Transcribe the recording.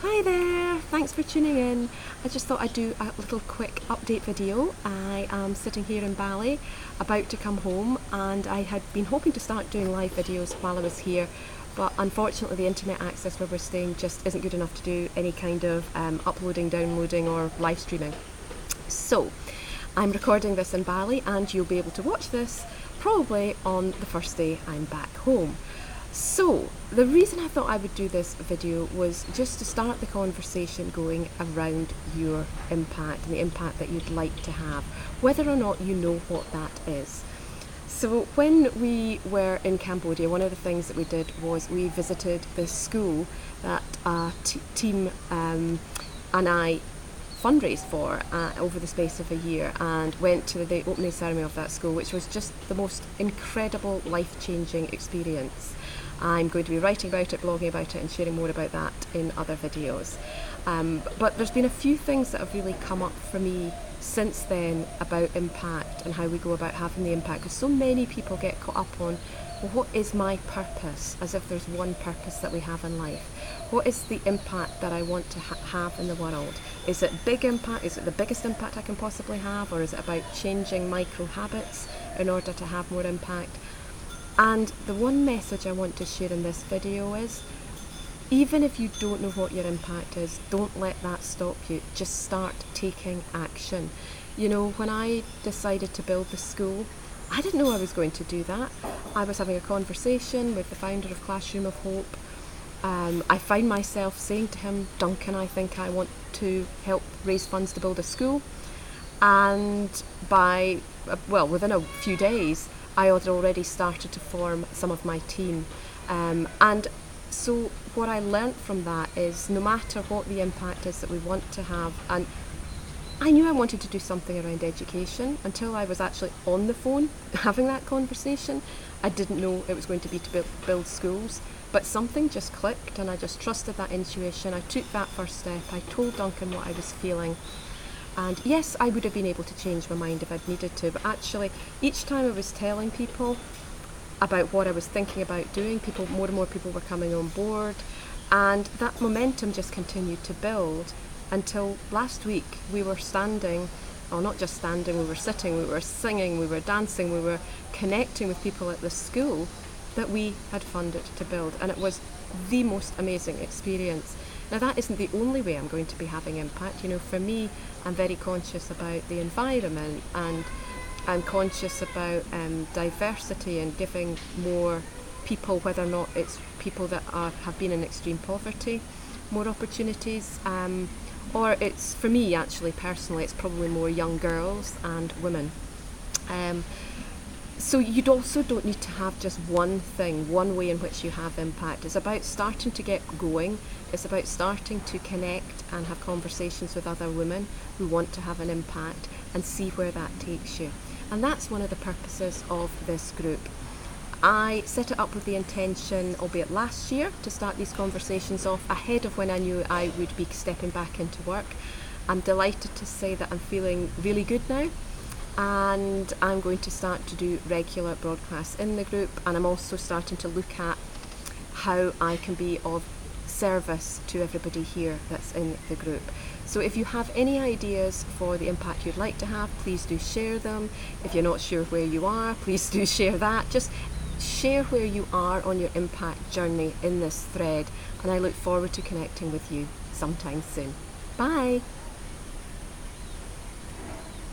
Hi there, thanks for tuning in. I just thought I'd do a little quick update video. I am sitting here in Bali, about to come home, and I had been hoping to start doing live videos while I was here, but unfortunately the internet access where we're staying just isn't good enough to do any kind of uploading, downloading or live streaming. So I'm recording this in Bali and you'll be able to watch this probably on the first day I'm back home. So the reason I thought I would do this video was just to start the conversation going around your impact and the impact that you'd like to have, whether or not you know what that is. So when we were in Cambodia, one of the things that we did was we visited this school that a team and I fundraised for over the space of a year, and went to the opening ceremony of that school, which was just the most incredible, life-changing experience. I'm going to be writing about it, blogging about it and sharing more about that in other videos. But there's been a few things that have really come up for me since then about impact and how we go about having the impact, because so many people get caught up on, well, what is my purpose, as if there's one purpose that we have in life. What is the impact that I want to have in the world? Is it big impact? Is it the biggest impact I can possibly have? Or is it about changing micro habits in order to have more impact? And the one message I want to share in this video is, even if you don't know what your impact is, don't let that stop you. Just start taking action. You know, when I decided to build the school, I didn't know I was going to do that. I was having a conversation with the founder of Classroom of Hope. I find myself saying to him, Duncan, I think I want to help raise funds to build a school. And within a few days, I had already started to form some of my team. And so what I learnt from that is, no matter what the impact is that we want to have, and I knew I wanted to do something around education until I was actually on the phone having that conversation. I didn't know it was going to be to build schools, but something just clicked and I just trusted that intuition. I took that first step. I told Duncan what I was feeling. And yes, I would have been able to change my mind if I'd needed to, but actually each time I was telling people about what I was thinking about doing, more and more people were coming on board, and that momentum just continued to build until last week we were standing, or not just standing, we were sitting, we were singing, we were dancing, we were connecting with people at the school that we had funded to build, and it was the most amazing experience. Now that isn't the only way I'm going to be having impact. You know, for me, I'm very conscious about the environment, and I'm conscious about diversity and giving more people, whether or not it's people that have been in extreme poverty, more opportunities, or it's, for me actually personally, it's probably more young girls and women. So you also don't need to have just one thing, one way in which you have impact. It's about starting to get going. It's about starting to connect and have conversations with other women who want to have an impact, and see where that takes you. And that's one of the purposes of this group. I set it up with the intention, albeit last year, to start these conversations off ahead of when I knew I would be stepping back into work. I'm delighted to say that I'm feeling really good now, and I'm going to start to do regular broadcasts in the group, and I'm also starting to look at how I can be of service to everybody here that's in the group. So if you have any ideas for the impact you'd like to have, please do share them. If you're not sure where you are, please do share that. Just share where you are on your impact journey in this thread, and I look forward to connecting with you sometime soon. Bye!